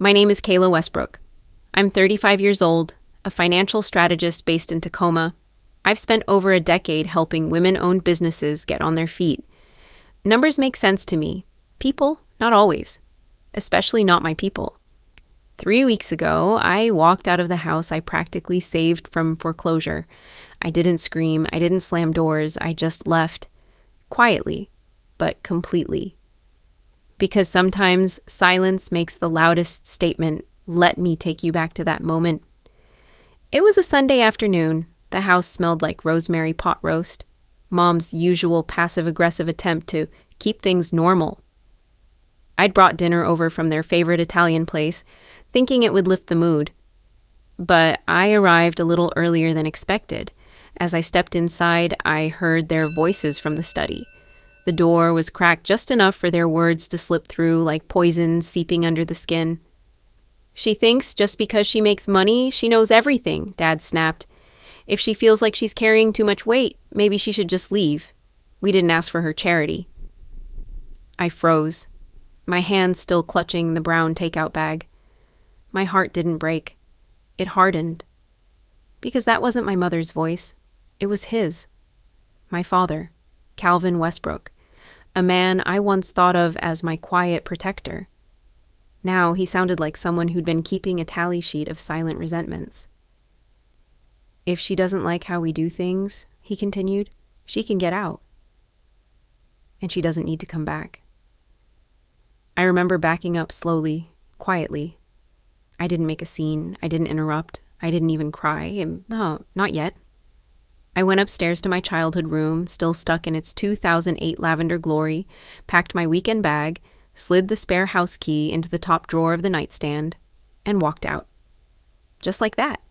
My name is Kayla Westbrook. I'm 35 years old, a financial strategist based in Tacoma. I've spent over a decade helping women-owned businesses get on their feet. Numbers make sense to me. People, not always. Especially not my people. 3 weeks ago, I walked out of the house I practically saved from foreclosure. I didn't scream, I didn't slam doors, I just left. Quietly, but completely. Because sometimes silence makes the loudest statement, let me take you back to that moment. It was a Sunday afternoon. The house smelled like rosemary pot roast, Mom's usual passive-aggressive attempt to keep things normal. I'd brought dinner over from their favorite Italian place, thinking it would lift the mood. But I arrived a little earlier than expected. As I stepped inside, I heard their voices from the study. The door was cracked just enough for their words to slip through like poison seeping under the skin. She thinks just because she makes money, she knows everything, Dad snapped. If she feels like she's carrying too much weight, maybe she should just leave. We didn't ask for her charity. I froze, my hand still clutching the brown takeout bag. My heart didn't break. It hardened. Because that wasn't my mother's voice. It was his. My father. Calvin Westbrook, a man I once thought of as my quiet protector. Now he sounded like someone who'd been keeping a tally sheet of silent resentments. If she doesn't like how we do things, he continued, she can get out. And she doesn't need to come back. I remember backing up slowly, quietly. I didn't make a scene. I didn't interrupt. I didn't even cry. No, not yet. I went upstairs to my childhood room, still stuck in its 2008 lavender glory, packed my weekend bag, slid the spare house key into the top drawer of the nightstand, and walked out. Just like that.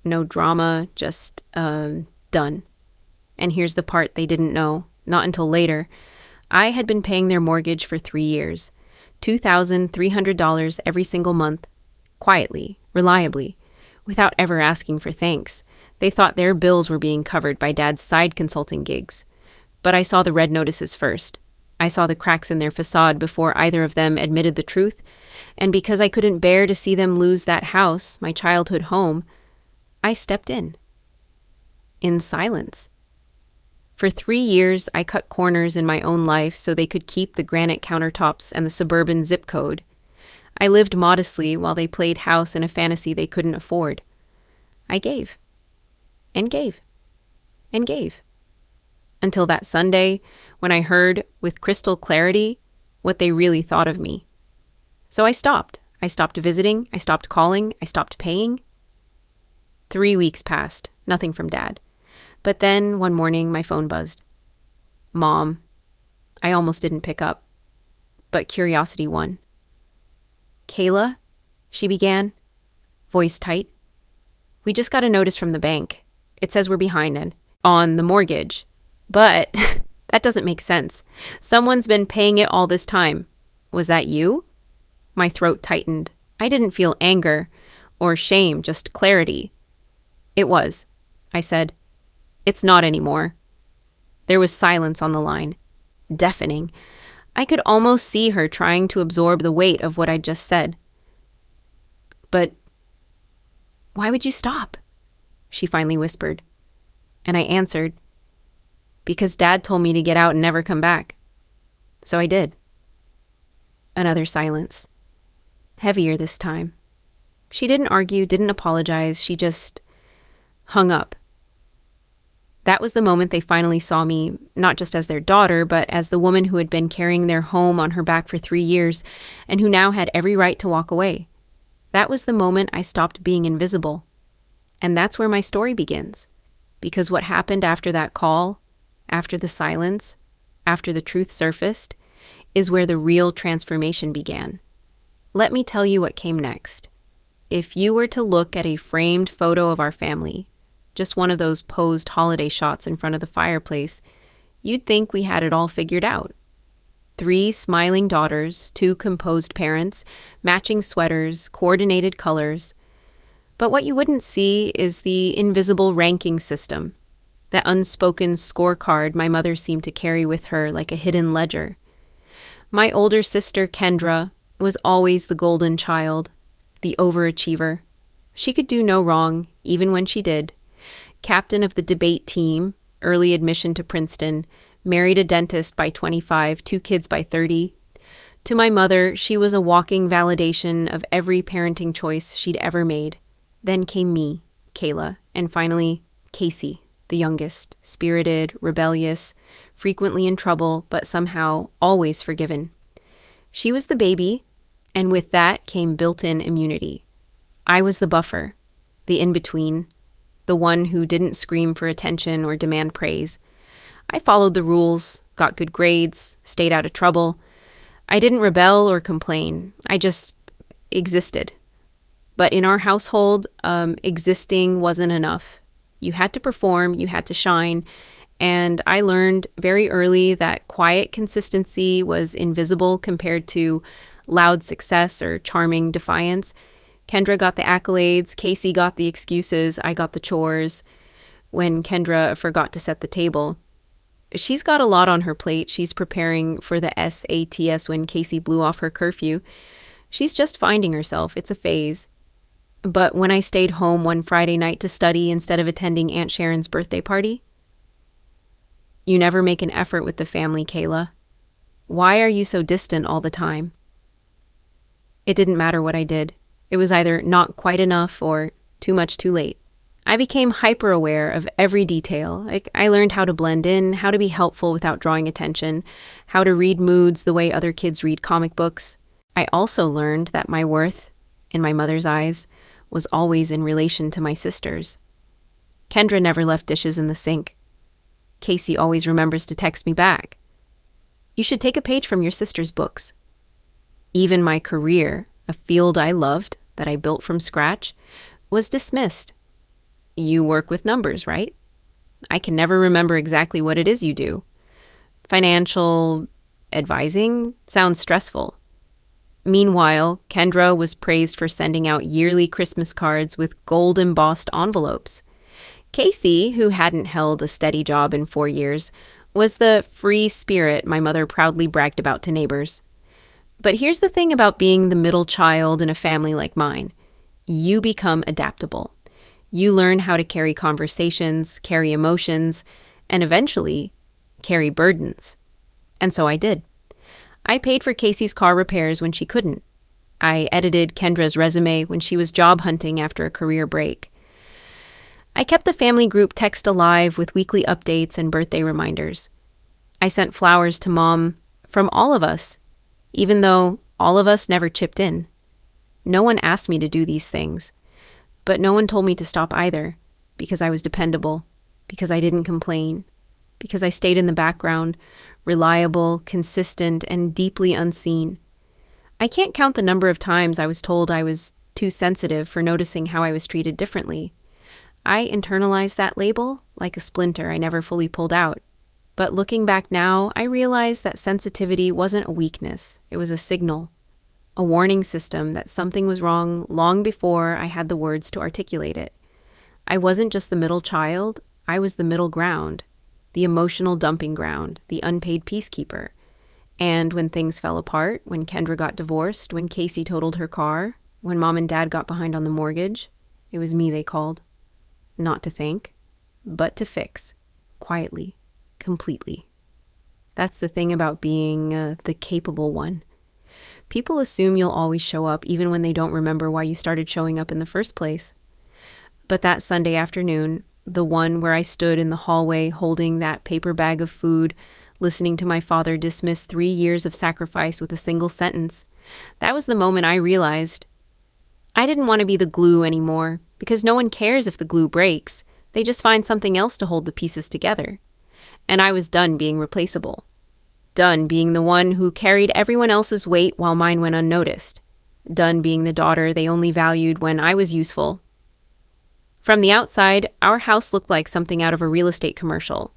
No drama, just, done. And here's the part they didn't know, not until later. I had been paying their mortgage for 3 years, $2,300 every single month, quietly, reliably, without ever asking for thanks. They thought their bills were being covered by Dad's side consulting gigs. But I saw the red notices first. I saw the cracks in their facade before either of them admitted the truth. And because I couldn't bear to see them lose that house, my childhood home, I stepped in. In silence. For 3 years, I cut corners in my own life so they could keep the granite countertops and the suburban zip code. I lived modestly while they played house in a fantasy they couldn't afford. I gave. And gave. And gave. Until that Sunday, when I heard, with crystal clarity, what they really thought of me. So I stopped. I stopped visiting. I stopped calling. I stopped paying. 3 weeks passed. Nothing from Dad. But then, one morning, my phone buzzed. Mom. I almost didn't pick up. But curiosity won. Kayla? She began, voice tight. We just got a notice from the bank. It says we're behind on the mortgage. But that doesn't make sense. Someone's been paying it all this time. Was that you? My throat tightened. I didn't feel anger or shame, just clarity. It was, I said. It's not anymore. There was silence on the line. Deafening. I could almost see her trying to absorb the weight of what I'd just said. But why would you stop? She finally whispered. And I answered, because Dad told me to get out and never come back. So I did. Another silence. Heavier this time. She didn't argue, didn't apologize. She just hung up. That was the moment they finally saw me, not just as their daughter, but as the woman who had been carrying their home on her back for 3 years and who now had every right to walk away. That was the moment I stopped being invisible. And that's where my story begins. Because what happened after that call, after the silence, after the truth surfaced, is where the real transformation began. Let me tell you what came next. If you were to look at a framed photo of our family, just one of those posed holiday shots in front of the fireplace, you'd think we had it all figured out. 3 smiling daughters, 2 composed parents, matching sweaters, coordinated colors. But what you wouldn't see is the invisible ranking system, that unspoken scorecard my mother seemed to carry with her like a hidden ledger. My older sister, Kendra, was always the golden child, the overachiever. She could do no wrong, even when she did. Captain of the debate team, early admission to Princeton, married a dentist by 25, 2 kids by 30. To my mother, she was a walking validation of every parenting choice she'd ever made. Then came me, Kayla, and finally, Casey, the youngest, spirited, rebellious, frequently in trouble, but somehow always forgiven. She was the baby, and with that came built-in immunity. I was the buffer, the in-between, the one who didn't scream for attention or demand praise. I followed the rules, got good grades, stayed out of trouble. I didn't rebel or complain. I just existed. But in our household, existing wasn't enough. You had to perform, you had to shine, and I learned very early that quiet consistency was invisible compared to loud success or charming defiance. Kendra got the accolades, Casey got the excuses, I got the chores. When Kendra forgot to set the table, she's got a lot on her plate. She's preparing for the SATs when Casey blew off her curfew. She's just finding herself. It's a phase. But when I stayed home one Friday night to study instead of attending Aunt Sharon's birthday party, you never make an effort with the family, Kayla. Why are you so distant all the time? It didn't matter what I did. It was either not quite enough or too much too late. I became hyper-aware of every detail. I learned how to blend in, how to be helpful without drawing attention, how to read moods the way other kids read comic books. I also learned that my worth, in my mother's eyes, was always in relation to my sisters. Kendra never left dishes in the sink. Casey always remembers to text me back. You should take a page from your sister's books. Even my career, a field I loved, that I built from scratch, was dismissed. You work with numbers, right? I can never remember exactly what it is you do. Financial advising sounds stressful. Meanwhile, Kendra was praised for sending out yearly Christmas cards with gold-embossed envelopes. Casey, who hadn't held a steady job in 4 years, was the free spirit my mother proudly bragged about to neighbors. But here's the thing about being the middle child in a family like mine. You become adaptable. You learn how to carry conversations, carry emotions, and eventually carry burdens. And so I did. I paid for Casey's car repairs when she couldn't. I edited Kendra's resume when she was job hunting after a career break. I kept the family group text alive with weekly updates and birthday reminders. I sent flowers to Mom from all of us, even though all of us never chipped in. No one asked me to do these things, but no one told me to stop either, because I was dependable, because I didn't complain, because I stayed in the background, reliable, consistent, and deeply unseen. I can't count the number of times I was told I was too sensitive for noticing how I was treated differently. I internalized that label like a splinter I never fully pulled out. But looking back now, I realized that sensitivity wasn't a weakness. It was a signal, a warning system that something was wrong long before I had the words to articulate it. I wasn't just the middle child, I was the middle ground, the emotional dumping ground, the unpaid peacekeeper. And when things fell apart, when Kendra got divorced, when Casey totaled her car, when Mom and Dad got behind on the mortgage, it was me they called. Not to thank, but to fix, quietly, completely. That's the thing about being the capable one. People assume you'll always show up even when they don't remember why you started showing up in the first place. But that Sunday afternoon, the one where I stood in the hallway holding that paper bag of food, listening to my father dismiss 3 years of sacrifice with a single sentence, that was the moment I realized I didn't want to be the glue anymore, because no one cares if the glue breaks. They just find something else to hold the pieces together. And I was done being replaceable. Done being the one who carried everyone else's weight while mine went unnoticed. Done being the daughter they only valued when I was useful. From the outside, our house looked like something out of a real estate commercial.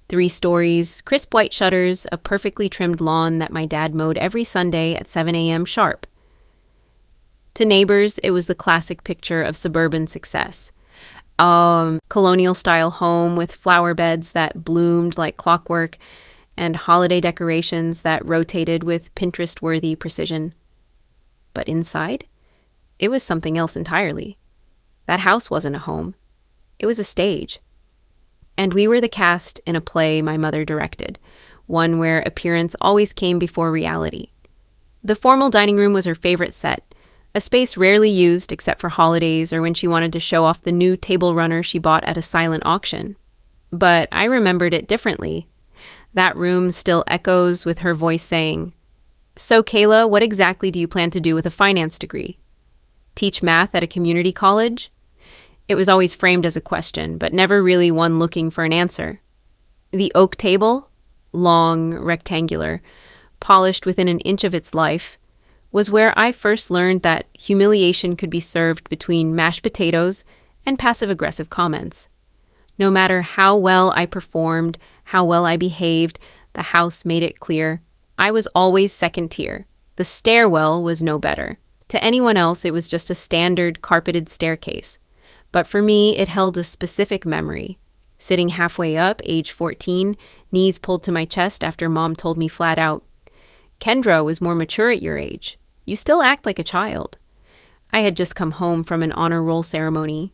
3 stories, crisp white shutters, a perfectly trimmed lawn that my dad mowed every Sunday at 7 a.m. sharp. To neighbors, it was the classic picture of suburban success. Colonial-style home with flower beds that bloomed like clockwork and holiday decorations that rotated with Pinterest-worthy precision. But inside, It was something else entirely. That house wasn't a home. It was a stage. And we were the cast in a play my mother directed, one where appearance always came before reality. The formal dining room was her favorite set, a space rarely used except for holidays or when she wanted to show off the new table runner she bought at a silent auction. But I remembered it differently. That room still echoes with her voice saying, "So, Kayla, what exactly do you plan to do with a finance degree? Teach math at a community college?" It was always framed as a question, but never really one looking for an answer. The oak table, long, rectangular, polished within an inch of its life, was where I first learned that humiliation could be served between mashed potatoes and passive-aggressive comments. No matter how well I performed, how well I behaved, the house made it clear I was always second tier. The stairwell was no better. To anyone else, it was just a standard carpeted staircase. But for me, it held a specific memory. Sitting halfway up, age 14, knees pulled to my chest after Mom told me flat out, "Kendra was more mature at your age. You still act like a child." I had just come home from an honor roll ceremony.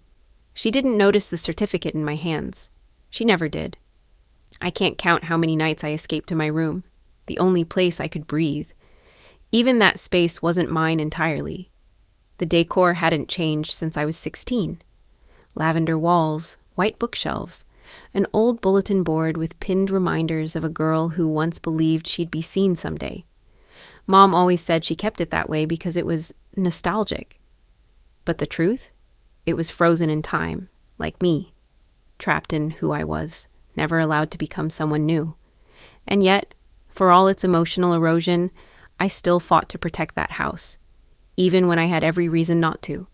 She didn't notice the certificate in my hands. She never did. I can't count how many nights I escaped to my room, the only place I could breathe. Even that space wasn't mine entirely. The decor hadn't changed since I was 16. Lavender walls, white bookshelves, an old bulletin board with pinned reminders of a girl who once believed she'd be seen someday. Mom always said she kept it that way because it was nostalgic. But the truth? It was frozen in time, like me, trapped in who I was, never allowed to become someone new. And yet, for all its emotional erosion, I still fought to protect that house, even when I had every reason not to.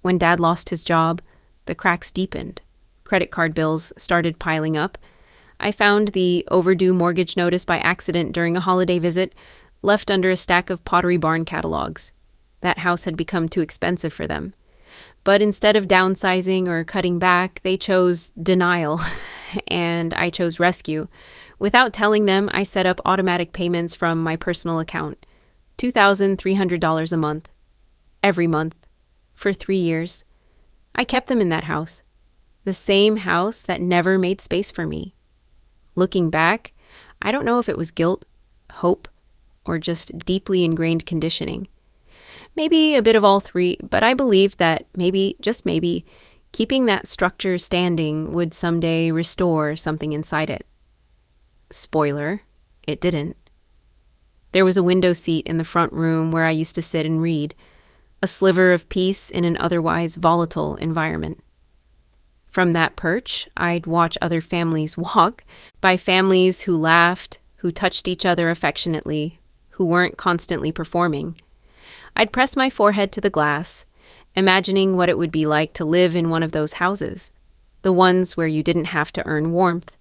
When Dad lost his job, the cracks deepened. Credit card bills started piling up. I found the overdue mortgage notice by accident during a holiday visit, left under a stack of Pottery Barn catalogs. That house had become too expensive for them. But instead of downsizing or cutting back, they chose denial, and I chose rescue. Without telling them, I set up automatic payments from my personal account, $2,300 a month, every month, for 3 years. I kept them in that house, the same house that never made space for me. Looking back, I don't know if it was guilt, hope, or just deeply ingrained conditioning. Maybe a bit of all three, but I believed that maybe, just maybe, keeping that structure standing would someday restore something inside it. Spoiler, it didn't. There was a window seat in the front room where I used to sit and read, a sliver of peace in an otherwise volatile environment. From that perch, I'd watch other families walk, by families who laughed, who touched each other affectionately, who weren't constantly performing. I'd press my forehead to the glass, imagining what it would be like to live in one of those houses, the ones where you didn't have to earn warmth.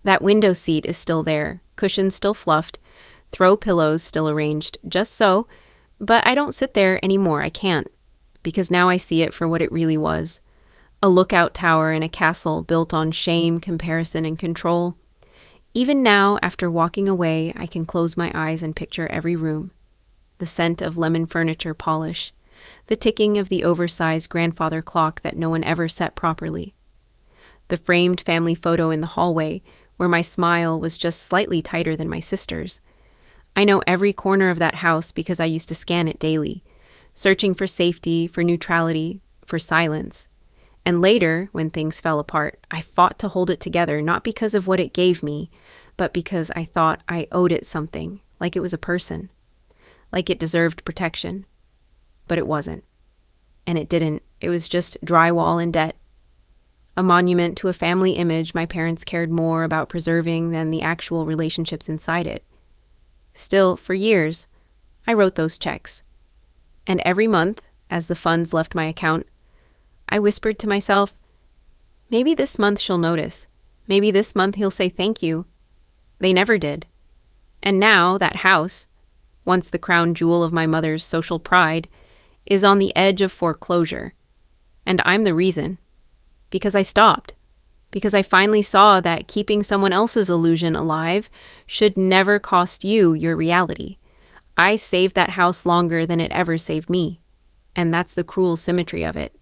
That window seat is still there, cushions still fluffed, throw pillows still arranged just so, but I don't sit there anymore, I can't, because now I see it for what it really was. A lookout tower in a castle built on shame, comparison, and control. Even now, after walking away, I can close my eyes and picture every room. The scent of lemon furniture polish, the ticking of the oversized grandfather clock that no one ever set properly, the framed family photo in the hallway where my smile was just slightly tighter than my sister's. I know every corner of that house because I used to scan it daily, searching for safety, for neutrality, for silence. And later, when things fell apart, I fought to hold it together, not because of what it gave me, but because I thought I owed it something, like it was a person, like it deserved protection. But it wasn't. And it didn't. It was just drywall and debt. A monument to a family image my parents cared more about preserving than the actual relationships inside it. Still, for years, I wrote those checks. And every month, as the funds left my account, I whispered to myself, maybe this month she'll notice. Maybe this month he'll say thank you. They never did. And now that house, once the crown jewel of my mother's social pride, is on the edge of foreclosure. And I'm the reason. Because I stopped. Because I finally saw that keeping someone else's illusion alive should never cost you your reality. I saved that house longer than it ever saved me. And that's the cruel symmetry of it.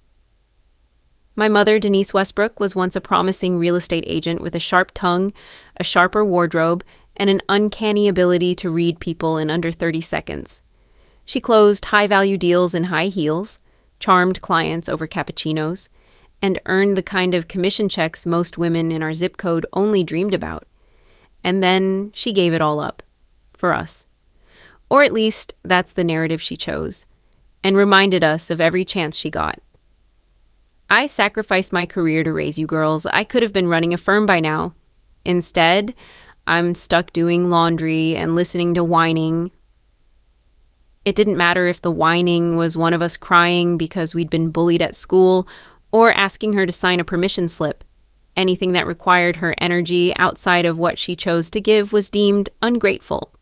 My mother, Denise Westbrook, was once a promising real estate agent with a sharp tongue, a sharper wardrobe, and an uncanny ability to read people in under 30 seconds. She closed high-value deals in high heels, charmed clients over cappuccinos, and earned the kind of commission checks most women in our zip code only dreamed about. And then she gave it all up. For us. Or at least that's the narrative she chose, and reminded us of every chance she got. I sacrificed my career to raise you girls. I could have been running a firm by now. Instead, I'm stuck doing laundry and listening to whining. It didn't matter if the whining was one of us crying because we'd been bullied at school or asking her to sign a permission slip. Anything that required her energy outside of what she chose to give was deemed ungrateful.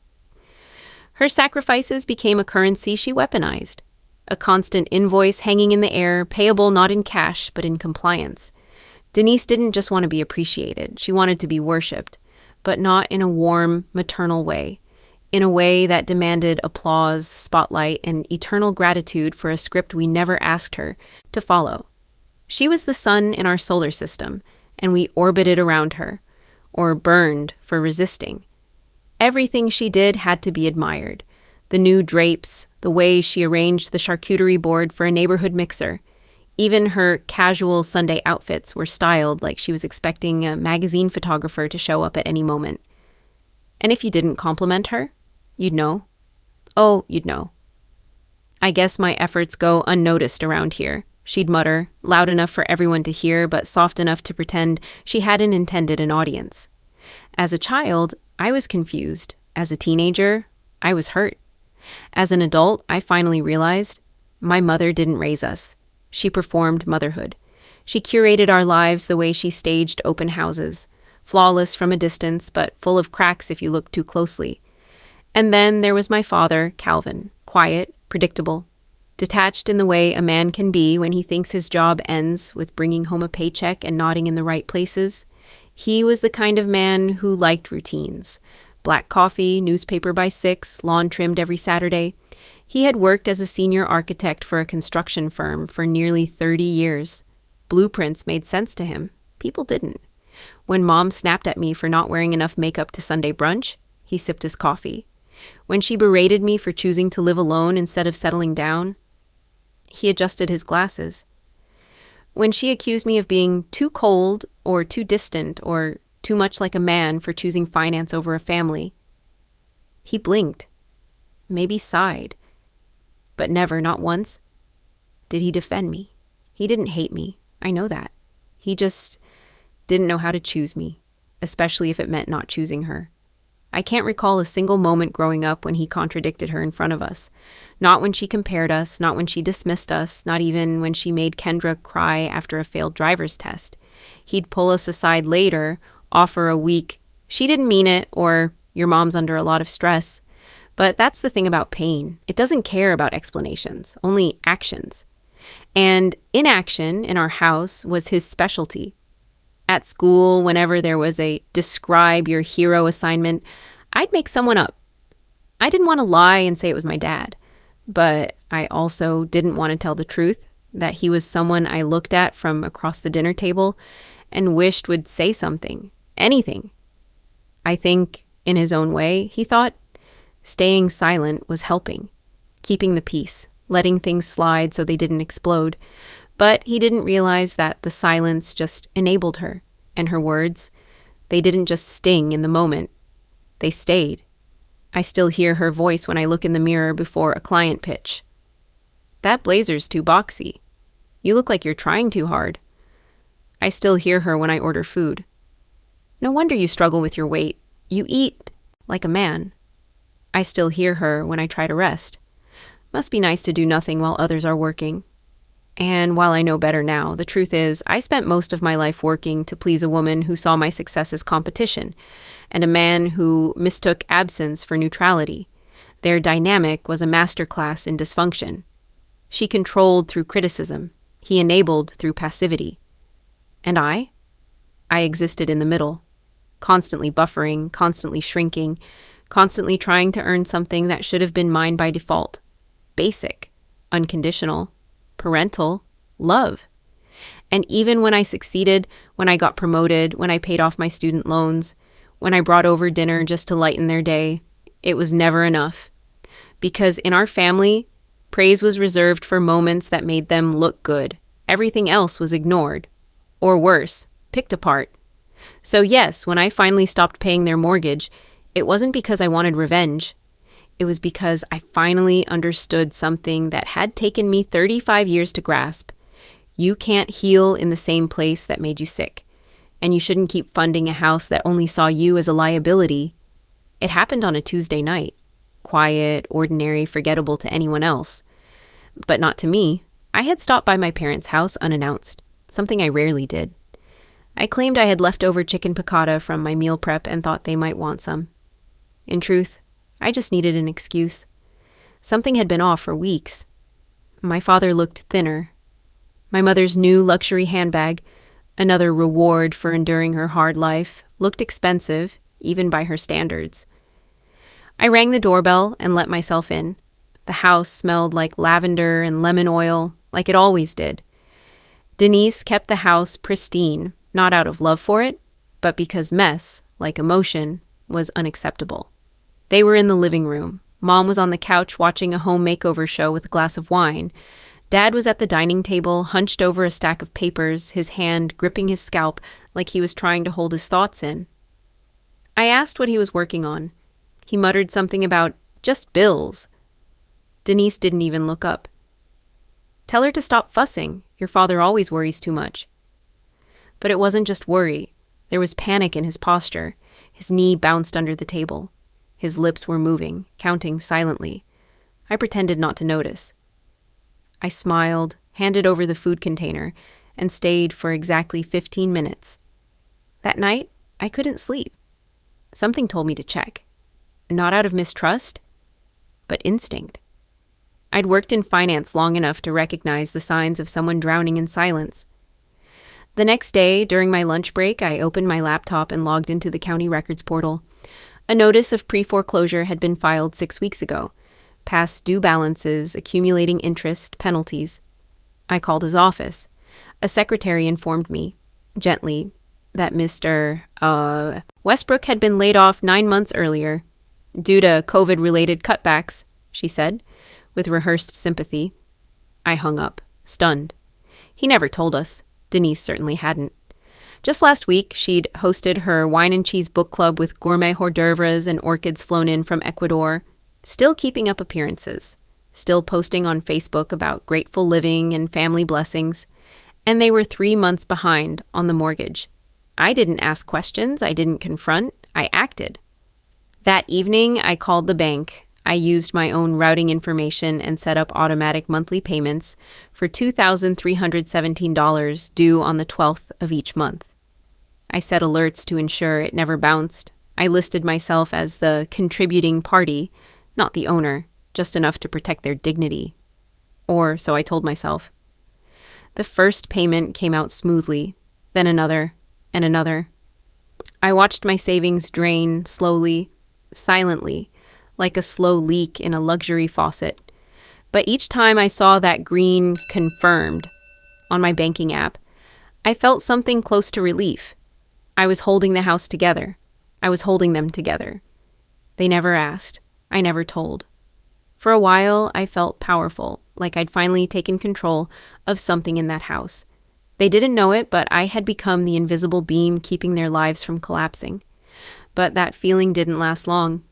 Her sacrifices became a currency she weaponized. A constant invoice hanging in the air, payable not in cash, but in compliance. Denise didn't just want to be appreciated. She wanted to be worshipped, but not in a warm, maternal way. In a way that demanded applause, spotlight, and eternal gratitude for a script we never asked her to follow. She was the sun in our solar system, and we orbited around her, or burned for resisting. Everything she did had to be admired. The new drapes, the way she arranged the charcuterie board for a neighborhood mixer. Even her casual Sunday outfits were styled like she was expecting a magazine photographer to show up at any moment. And if you didn't compliment her, you'd know. Oh, you'd know. I guess my efforts go unnoticed around here, she'd mutter, loud enough for everyone to hear, but soft enough to pretend she hadn't intended an audience. As a child, I was confused. As a teenager, I was hurt. As an adult, I finally realized my mother didn't raise us. She performed motherhood. She curated our lives the way she staged open houses, flawless from a distance, but full of cracks if you looked too closely. And then there was my father, Calvin, quiet, predictable, detached in the way a man can be when he thinks his job ends with bringing home a paycheck and nodding in the right places. He was the kind of man who liked routines. Black coffee, newspaper by 6, lawn trimmed every Saturday. He had worked as a senior architect for a construction firm for nearly 30 years. Blueprints made sense to him. People didn't. When Mom snapped at me for not wearing enough makeup to Sunday brunch, he sipped his coffee. When she berated me for choosing to live alone instead of settling down, he adjusted his glasses. When she accused me of being too cold or too distant or too much like a man for choosing finance over a family, he blinked, maybe sighed, but never, not once, did he defend me. He didn't hate me. I know that. He just didn't know how to choose me, especially if it meant not choosing her. I can't recall a single moment growing up when he contradicted her in front of us. Not when she compared us, not when she dismissed us, not even when she made Kendra cry after a failed driver's test. He'd pull us aside later, offer a weak, "She didn't mean it," or "Your mom's under a lot of stress." But that's the thing about pain. It doesn't care about explanations, only actions. And inaction in our house was his specialty. At school, whenever there was a describe your hero assignment, I'd make someone up. I didn't want to lie and say it was my dad, but I also didn't want to tell the truth, that he was someone I looked at from across the dinner table and wished would say something, anything. I think, in his own way, he thought staying silent was helping, keeping the peace, letting things slide so they didn't explode. But he didn't realize that the silence just enabled her, and her words, they didn't just sting in the moment. They stayed. I still hear her voice when I look in the mirror before a client pitch. "That blazer's too boxy. You look like you're trying too hard." I still hear her when I order food. "No wonder you struggle with your weight. You eat like a man." I still hear her when I try to rest. Must be nice to do nothing while others are working. And while I know better now, the truth is I spent most of my life working to please a woman who saw my success as competition, and a man who mistook absence for neutrality. Their dynamic was a masterclass in dysfunction. She controlled through criticism. He enabled through passivity. And I existed in the middle, constantly buffering, constantly shrinking, constantly trying to earn something that should have been mine by default. Basic, unconditional, parental love. And even when I succeeded, when I got promoted, when I paid off my student loans, when I brought over dinner just to lighten their day, it was never enough. Because in our family, praise was reserved for moments that made them look good. Everything else was ignored. Or worse, picked apart. So yes, when I finally stopped paying their mortgage, it wasn't because I wanted revenge. It was because I finally understood something that had taken me 35 years to grasp. You can't heal in the same place that made you sick. And you shouldn't keep funding a house that only saw you as a liability. It happened on a Tuesday night. Quiet, ordinary, forgettable to anyone else. But not to me. I had stopped by my parents' house unannounced, something I rarely did. I claimed I had leftover chicken piccata from my meal prep and thought they might want some. In truth, I just needed an excuse. Something had been off for weeks. My father looked thinner. My mother's new luxury handbag, another reward for enduring her hard life, looked expensive, even by her standards. I rang the doorbell and let myself in. The house smelled like lavender and lemon oil, like it always did. Denise kept the house pristine, not out of love for it, but because mess, like emotion, was unacceptable. They were in the living room. Mom was on the couch watching a home makeover show with a glass of wine. Dad was at the dining table, hunched over a stack of papers, his hand gripping his scalp like he was trying to hold his thoughts in. I asked what he was working on. He muttered something about just bills. Denise didn't even look up. Tell her to stop fussing. Your father always worries too much. But it wasn't just worry. There was panic in his posture. His knee bounced under the table. His lips were moving, counting silently. I pretended not to notice. I smiled, handed over the food container, and stayed for exactly 15 minutes. That night, I couldn't sleep. Something told me to check. Not out of mistrust, but instinct. I'd worked in finance long enough to recognize the signs of someone drowning in silence. The next day, during my lunch break, I opened my laptop and logged into the county records portal. A notice of pre-foreclosure had been filed 6 weeks ago. Past due balances, accumulating interest, penalties. I called his office. A secretary informed me, gently, that Mr. Westbrook had been laid off 9 months earlier. Due to COVID-related cutbacks, she said, with rehearsed sympathy. I hung up, stunned. He never told us. Denise certainly hadn't. Just last week, she'd hosted her wine and cheese book club with gourmet hors d'oeuvres and orchids flown in from Ecuador, still keeping up appearances, still posting on Facebook about grateful living and family blessings, and they were 3 months behind on the mortgage. I didn't ask questions, I didn't confront, I acted. That evening, I called the bank. I used my own routing information and set up automatic monthly payments for $2,317 due on the 12th of each month. I set alerts to ensure it never bounced. I listed myself as the contributing party, not the owner, just enough to protect their dignity. Or so I told myself. The first payment came out smoothly, then another and another. I watched my savings drain slowly, silently, like a slow leak in a luxury faucet. But each time I saw that green confirmed on my banking app, I felt something close to relief. I was holding the house together. I was holding them together. They never asked. I never told. For a while, I felt powerful, like I'd finally taken control of something in that house. They didn't know it, but I had become the invisible beam keeping their lives from collapsing. But that feeling didn't last long.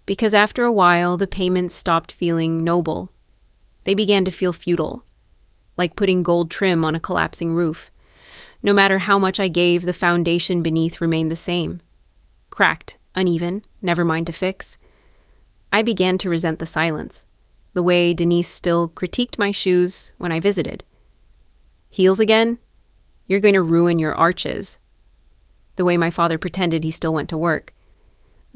Because after a while, the payments stopped feeling noble. They began to feel futile, like putting gold trim on a collapsing roof. No matter how much I gave, the foundation beneath remained the same. Cracked, uneven, never mind to fix. I began to resent the silence, the way Denise still critiqued my shoes when I visited. Heels again? You're going to ruin your arches. The way my father pretended he still went to work.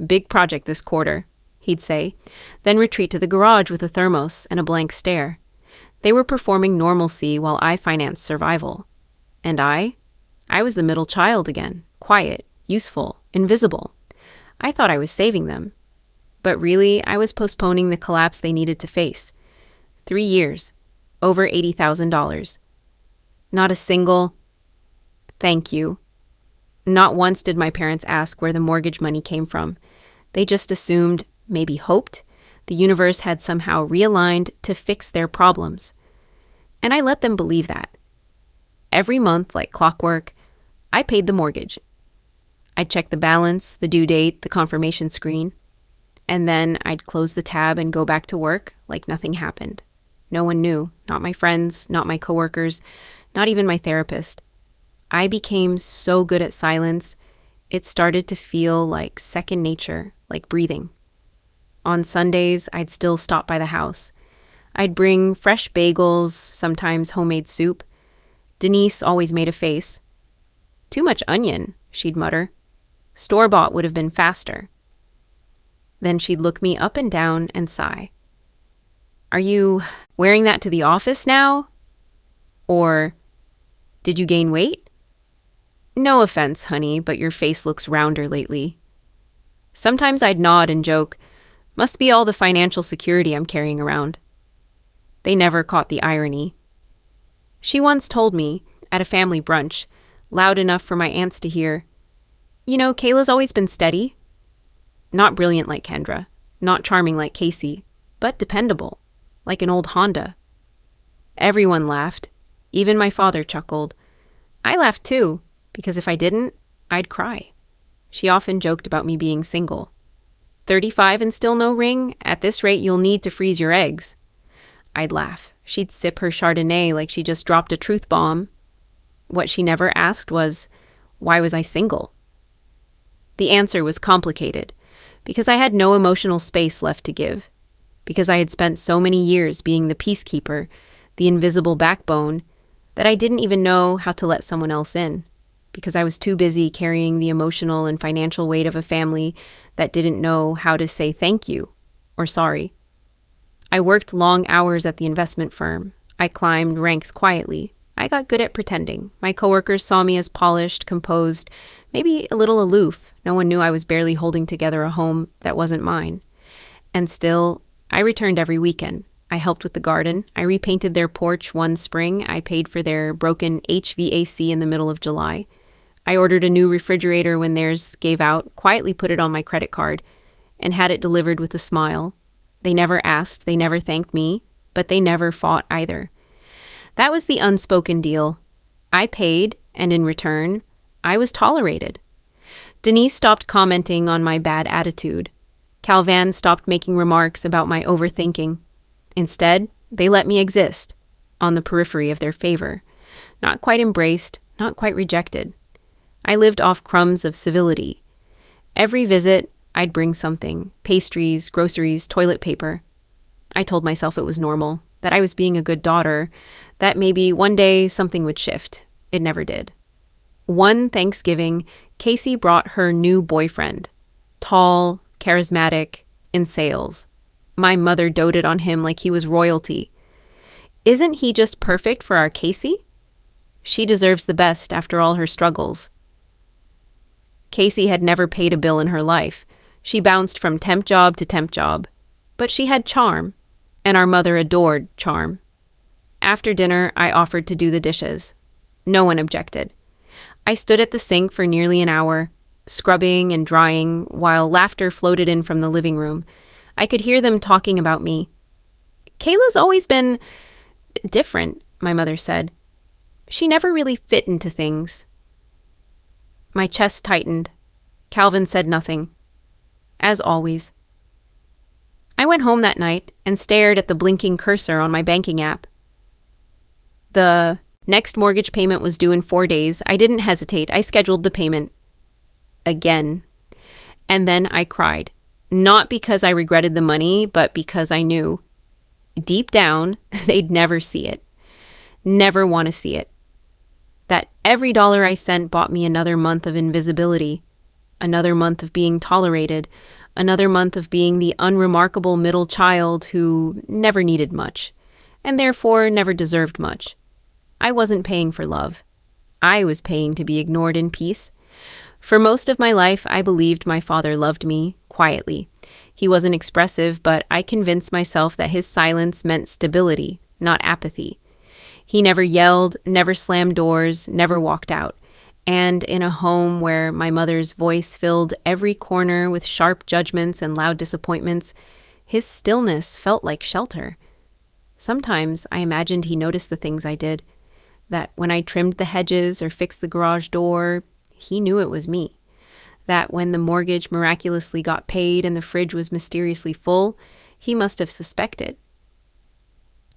Big project this quarter, he'd say, then retreat to the garage with a thermos and a blank stare. They were performing normalcy while I financed survival. And I was the middle child again, quiet, useful, invisible. I thought I was saving them. But really, I was postponing the collapse they needed to face. 3 years. over $80,000. Not a single thank you. Not once did my parents ask where the mortgage money came from. They just assumed, maybe hoped, the universe had somehow realigned to fix their problems. And I let them believe that. Every month, like clockwork, I paid the mortgage. I'd check the balance, the due date, the confirmation screen, and then I'd close the tab and go back to work like nothing happened. No one knew, not my friends, not my coworkers, not even my therapist. I became so good at silence, it started to feel like second nature, like breathing. On Sundays, I'd still stop by the house. I'd bring fresh bagels, sometimes homemade soup. Denise always made a face. "Too much onion," she'd mutter. "Store-bought would have been faster." Then she'd look me up and down and sigh. "Are you wearing that to the office now?" Or, "Did you gain weight?" "No offense, honey, but your face looks rounder lately." Sometimes I'd nod and joke, "Must be all the financial security I'm carrying around." They never caught the irony. She once told me, at a family brunch, loud enough for my aunts to hear, "You know, Kayla's always been steady. Not brilliant like Kendra, not charming like Casey, but dependable, like an old Honda." Everyone laughed. Even my father chuckled. I laughed too, because if I didn't, I'd cry. She often joked about me being single. 35 and still no ring? At this rate, you'll need to freeze your eggs. I'd laugh. She'd sip her Chardonnay like she just dropped a truth bomb. What she never asked was, why was I single? The answer was complicated, because I had no emotional space left to give, because I had spent so many years being the peacekeeper, the invisible backbone, that I didn't even know how to let someone else in, because I was too busy carrying the emotional and financial weight of a family that didn't know how to say thank you or sorry. I worked long hours at the investment firm. I climbed ranks quietly. I got good at pretending. My coworkers saw me as polished, composed, maybe a little aloof. No one knew I was barely holding together a home that wasn't mine. And still, I returned every weekend. I helped with the garden. I repainted their porch one spring. I paid for their broken HVAC in the middle of July. I ordered a new refrigerator when theirs gave out, quietly put it on my credit card, and had it delivered with a smile. They never asked, they never thanked me, but they never fought either. That was the unspoken deal. I paid, and in return, I was tolerated. Denise stopped commenting on my bad attitude. Calvan stopped making remarks about my overthinking. Instead, they let me exist, on the periphery of their favor. Not quite embraced, not quite rejected. I lived off crumbs of civility. Every visit, I'd bring something: pastries, groceries, toilet paper. I told myself it was normal, that I was being a good daughter, that maybe one day something would shift. It never did. One Thanksgiving, Casey brought her new boyfriend. Tall, charismatic, in sales. My mother doted on him like he was royalty. Isn't he just perfect for our Casey? She deserves the best after all her struggles. Casey had never paid a bill in her life. She bounced from temp job to temp job. But she had charm, and our mother adored charm. After dinner, I offered to do the dishes. No one objected. I stood at the sink for nearly an hour, scrubbing and drying, while laughter floated in from the living room. I could hear them talking about me. "Kayla's always been different," my mother said. "She never really fit into things." My chest tightened. Calvin said nothing. As always. I went home that night and stared at the blinking cursor on my banking app. The next mortgage payment was due in 4 days. I didn't hesitate. I scheduled the payment. Again. And then I cried. Not because I regretted the money, but because I knew. Deep down, they'd never see it. Never want to see it. That every dollar I sent bought me another month of invisibility, another month of being tolerated, another month of being the unremarkable middle child who never needed much, and therefore never deserved much. I wasn't paying for love. I was paying to be ignored in peace. For most of my life, I believed my father loved me, quietly. He wasn't expressive, but I convinced myself that his silence meant stability, not apathy. He never yelled, never slammed doors, never walked out. And in a home where my mother's voice filled every corner with sharp judgments and loud disappointments, his stillness felt like shelter. Sometimes I imagined he noticed the things I did, that when I trimmed the hedges or fixed the garage door, he knew it was me. That when the mortgage miraculously got paid and the fridge was mysteriously full, he must have suspected.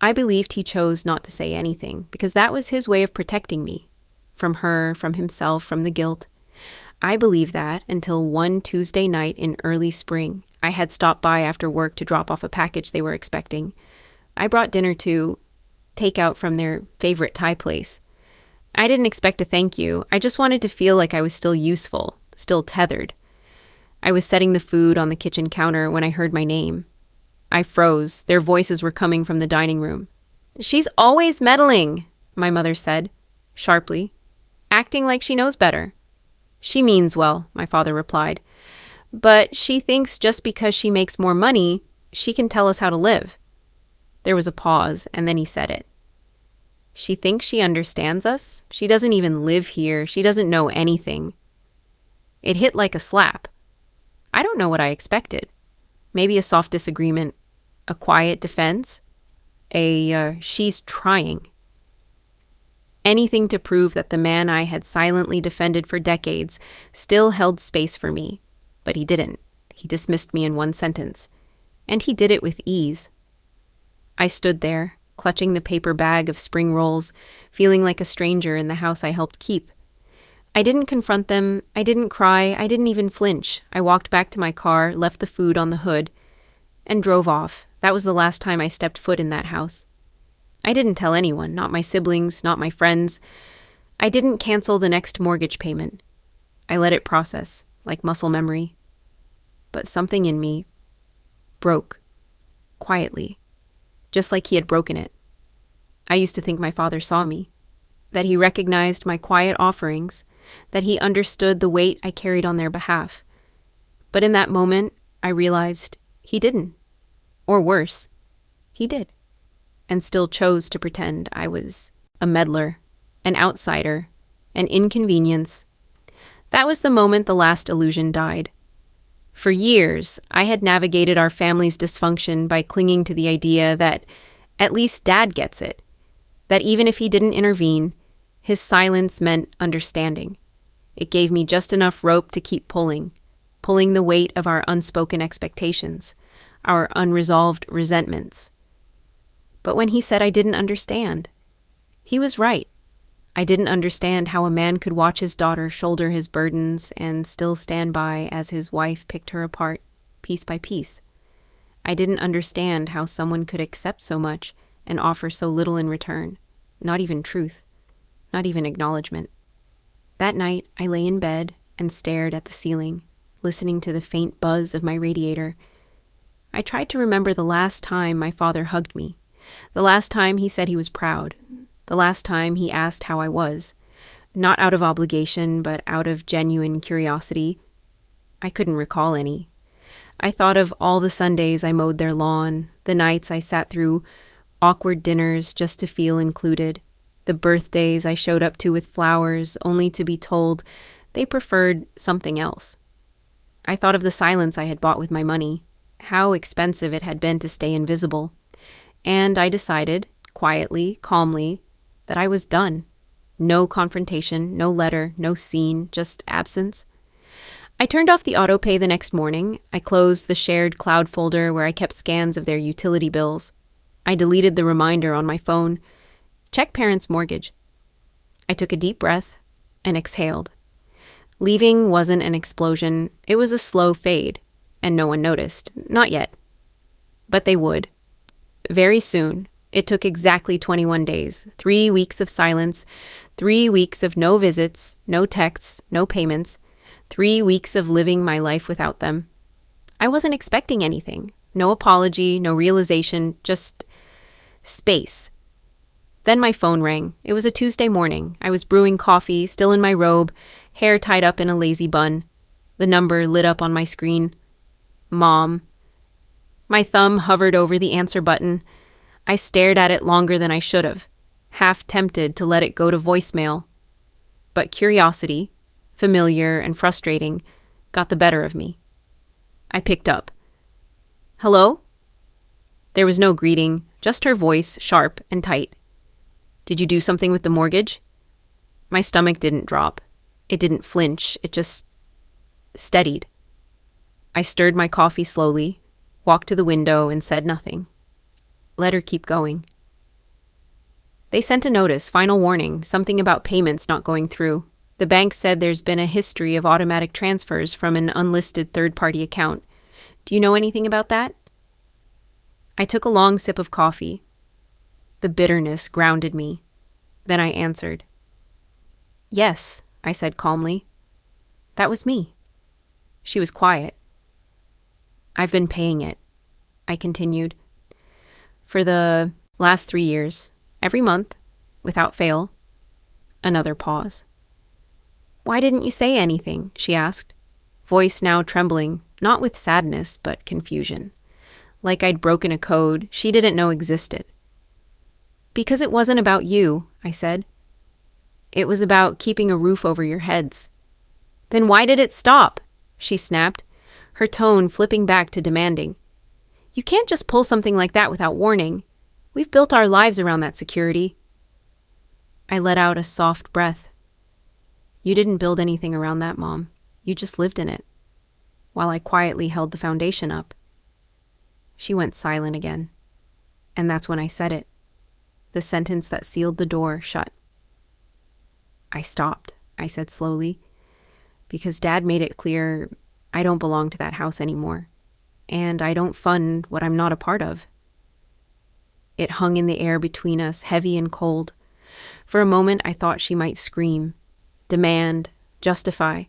I believed he chose not to say anything because that was his way of protecting me. From her, from himself, from the guilt. I believed that until one Tuesday night in early spring, I had stopped by after work to drop off a package they were expecting. I brought dinner to take out from their favorite Thai place. I didn't expect a thank you. I just wanted to feel like I was still useful, still tethered. I was setting the food on the kitchen counter when I heard my name. I froze. Their voices were coming from the dining room. "She's always meddling," my mother said, sharply, acting like she knows better. "She means well," my father replied. "But she thinks just because she makes more money, she can tell us how to live." There was a pause, and then he said it. "She thinks she understands us? She doesn't even live here. She doesn't know anything." It hit like a slap. I don't know what I expected. Maybe a soft disagreement, a quiet defense, she's trying. Anything to prove that the man I had silently defended for decades still held space for me. But he didn't. He dismissed me in one sentence. And he did it with ease. I stood there, clutching the paper bag of spring rolls, feeling like a stranger in the house I helped keep. I didn't confront them. I didn't cry. I didn't even flinch. I walked back to my car, left the food on the hood, and drove off. That was the last time I stepped foot in that house. I didn't tell anyone, not my siblings, not my friends. I didn't cancel the next mortgage payment. I let it process, like muscle memory. But something in me broke, quietly, just like he had broken it. I used to think my father saw me, that he recognized my quiet offerings, that he understood the weight I carried on their behalf. But in that moment, I realized he didn't. Or worse, he did. And still chose to pretend I was a meddler, an outsider, an inconvenience. That was the moment the last illusion died. For years, I had navigated our family's dysfunction by clinging to the idea that at least Dad gets it, that even if he didn't intervene, his silence meant understanding. It gave me just enough rope to keep pulling the weight of our unspoken expectations, our unresolved resentments. But when he said I didn't understand, he was right. I didn't understand how a man could watch his daughter shoulder his burdens and still stand by as his wife picked her apart, piece by piece. I didn't understand how someone could accept so much and offer so little in return, not even truth, not even acknowledgement. That night, I lay in bed and stared at the ceiling, listening to the faint buzz of my radiator. I tried to remember the last time my father hugged me. The last time he said he was proud. The last time he asked how I was. Not out of obligation, but out of genuine curiosity. I couldn't recall any. I thought of all the Sundays I mowed their lawn, the nights I sat through awkward dinners just to feel included, the birthdays I showed up to with flowers only to be told they preferred something else. I thought of the silence I had bought with my money, how expensive it had been to stay invisible. And I decided, quietly, calmly, that I was done. No confrontation, no letter, no scene, just absence. I turned off the autopay the next morning. I closed the shared cloud folder where I kept scans of their utility bills. I deleted the reminder on my phone. Check parents' mortgage. I took a deep breath and exhaled. Leaving wasn't an explosion. It was a slow fade, and no one noticed. Not yet. But they would. Very soon. It took exactly 21 days, 3 weeks of silence, 3 weeks of no visits, no texts, no payments, 3 weeks of living my life without them. I wasn't expecting anything. No apology, no realization, just space. Then my phone rang. It was a Tuesday morning. I was brewing coffee, still in my robe, hair tied up in a lazy bun. The number lit up on my screen. Mom. My thumb hovered over the answer button. I stared at it longer than I should have, half tempted to let it go to voicemail. But curiosity, familiar and frustrating, got the better of me. I picked up. "Hello?" There was no greeting, just her voice, sharp and tight. "Did you do something with the mortgage?" My stomach didn't drop. It didn't flinch. It just steadied. I stirred my coffee slowly, walked to the window, and said nothing. Let her keep going. They sent a notice, final warning, something about payments not going through. The bank said there's been a history of automatic transfers from an unlisted third-party account. Do you know anything about that? I took a long sip of coffee. The bitterness grounded me. Then I answered. "Yes," I said calmly. "That was me." She was quiet. "I've been paying it," I continued. "For the last 3 years, every month, without fail." Another pause. "Why didn't you say anything?" she asked, voice now trembling, not with sadness, but confusion. Like I'd broken a code she didn't know existed. "Because it wasn't about you," I said. "It was about keeping a roof over your heads." "Then why did it stop?" she snapped, her tone flipping back to demanding. "You can't just pull something like that without warning. We've built our lives around that security." I let out a soft breath. "You didn't build anything around that, Mom. You just lived in it," while I quietly held the foundation up. She went silent again. And that's when I said it. The sentence that sealed the door shut. "I stopped," I said slowly, "because Dad made it clear I don't belong to that house anymore, and I don't fund what I'm not a part of." It hung in the air between us, heavy and cold. For a moment I thought she might scream, demand, justify,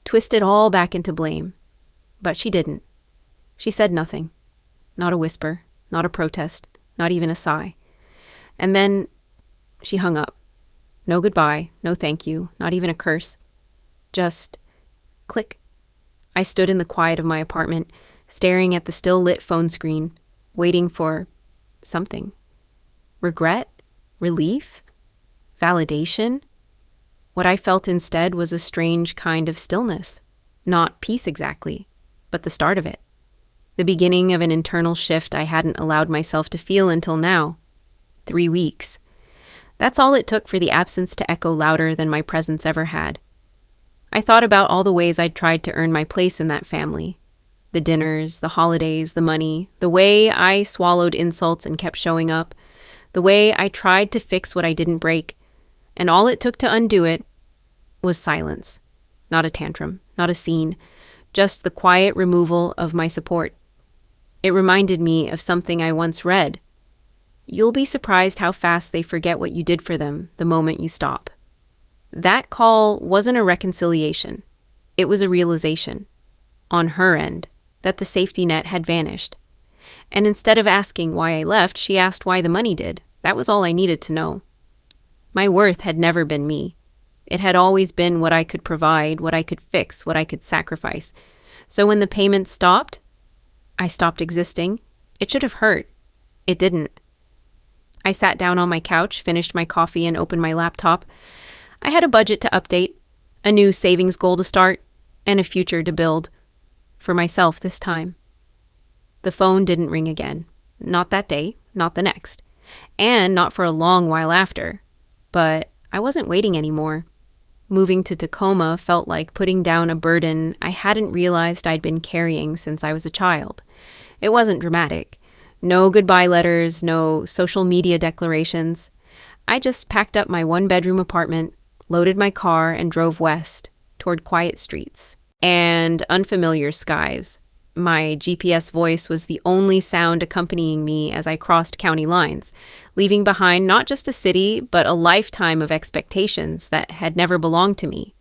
twist it all back into blame. But she didn't. She said nothing. Not a whisper, not a protest, not even a sigh. And then she hung up. No goodbye, no thank you, not even a curse. Just click. I stood in the quiet of my apartment, staring at the still-lit phone screen, waiting for something. Regret? Relief? Validation? What I felt instead was a strange kind of stillness. Not peace exactly, but the start of it. The beginning of an internal shift I hadn't allowed myself to feel until now. 3 weeks. That's all it took for the absence to echo louder than my presence ever had. I thought about all the ways I'd tried to earn my place in that family. The dinners, the holidays, the money, the way I swallowed insults and kept showing up, the way I tried to fix what I didn't break, and all it took to undo it was silence. Not a tantrum, not a scene, just the quiet removal of my support. It reminded me of something I once read. You'll be surprised how fast they forget what you did for them the moment you stop. That call wasn't a reconciliation. It was a realization, on her end, that the safety net had vanished. And instead of asking why I left, she asked why the money did. That was all I needed to know. My worth had never been me. It had always been what I could provide, what I could fix, what I could sacrifice. So when the payments stopped, I stopped existing. It should have hurt. It didn't. I sat down on my couch, finished my coffee, and opened my laptop. I had a budget to update, a new savings goal to start, and a future to build. For myself this time. The phone didn't ring again. Not that day, not the next. And not for a long while after. But I wasn't waiting anymore. Moving to Tacoma felt like putting down a burden I hadn't realized I'd been carrying since I was a child. It wasn't dramatic. No goodbye letters, no social media declarations. I just packed up my 1-bedroom apartment, loaded my car, and drove west, toward quiet streets and unfamiliar skies. My GPS voice was the only sound accompanying me as I crossed county lines, leaving behind not just a city, but a lifetime of expectations that had never belonged to me.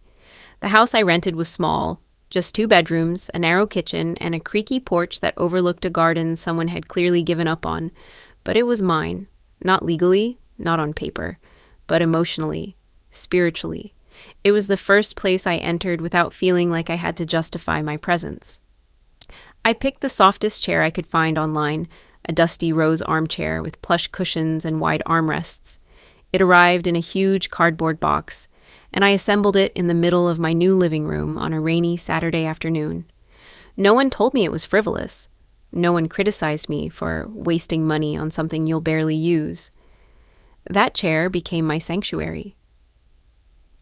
The house I rented was small, just 2 bedrooms, a narrow kitchen, and a creaky porch that overlooked a garden someone had clearly given up on. But it was mine, not legally, not on paper, but emotionally, spiritually. It was the first place I entered without feeling like I had to justify my presence. I picked the softest chair I could find online, a dusty rose armchair with plush cushions and wide armrests. It arrived in a huge cardboard box, and I assembled it in the middle of my new living room on a rainy Saturday afternoon. No one told me it was frivolous. No one criticized me for wasting money on something you'll barely use. That chair became my sanctuary.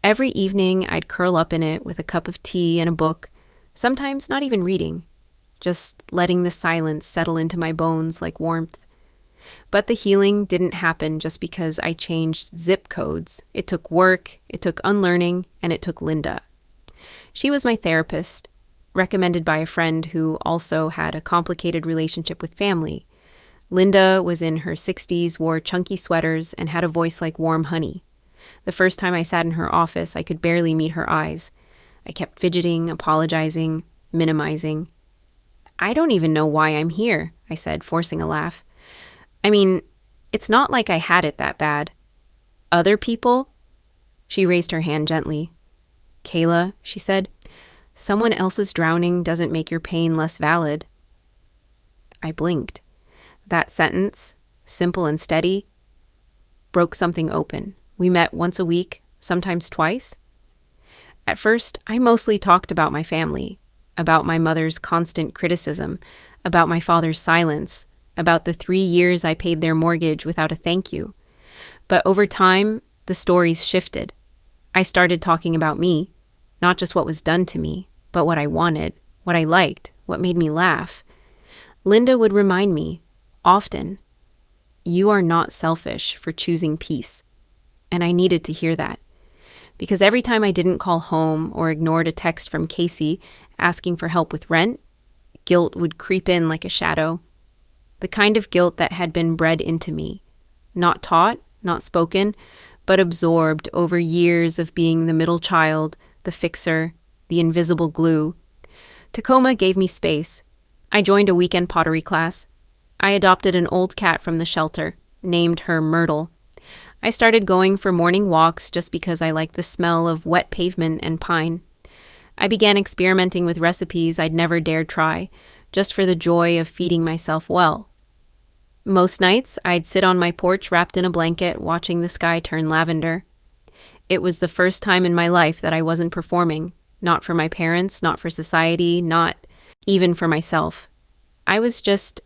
Every evening, I'd curl up in it with a cup of tea and a book, sometimes not even reading, just letting the silence settle into my bones like warmth. But the healing didn't happen just because I changed zip codes. It took work, it took unlearning, and it took Linda. She was my therapist, recommended by a friend who also had a complicated relationship with family. Linda was in her 60s, wore chunky sweaters, and had a voice like warm honey. The first time I sat in her office, I could barely meet her eyes. I kept fidgeting, apologizing, minimizing. "I don't even know why I'm here," I said, forcing a laugh. "I mean, it's not like I had it that bad. Other people?" She raised her hand gently. "Kayla," she said, "someone else's drowning doesn't make your pain less valid." I blinked. That sentence, simple and steady, broke something open. We met once a week, sometimes twice. At first, I mostly talked about my family, about my mother's constant criticism, about my father's silence, about the 3 years I paid their mortgage without a thank you. But over time, the stories shifted. I started talking about me, not just what was done to me, but what I wanted, what I liked, what made me laugh. Linda would remind me, often, "You are not selfish for choosing peace." And I needed to hear that. Because every time I didn't call home or ignored a text from Casey asking for help with rent, guilt would creep in like a shadow. The kind of guilt that had been bred into me. Not taught, not spoken, but absorbed over years of being the middle child, the fixer, the invisible glue. Tacoma gave me space. I joined a weekend pottery class. I adopted an old cat from the shelter, named her Myrtle. I started going for morning walks just because I liked the smell of wet pavement and pine. I began experimenting with recipes I'd never dared try, just for the joy of feeding myself well. Most nights, I'd sit on my porch wrapped in a blanket, watching the sky turn lavender. It was the first time in my life that I wasn't performing, not for my parents, not for society, not even for myself. I was just,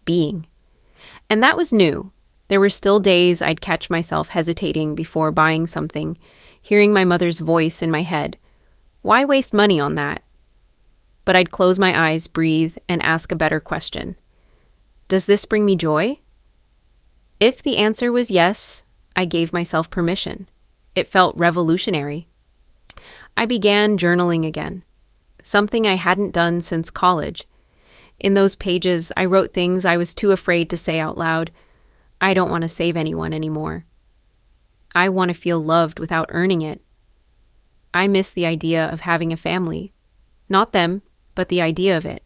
being. And that was new. There were still days I'd catch myself hesitating before buying something, hearing my mother's voice in my head. Why waste money on that? But I'd close my eyes, breathe, and ask a better question. Does this bring me joy? If the answer was yes, I gave myself permission. It felt revolutionary. I began journaling again, something I hadn't done since college. In those pages, I wrote things I was too afraid to say out loud. I don't want to save anyone anymore. I want to feel loved without earning it. I miss the idea of having a family. Not them, but the idea of it.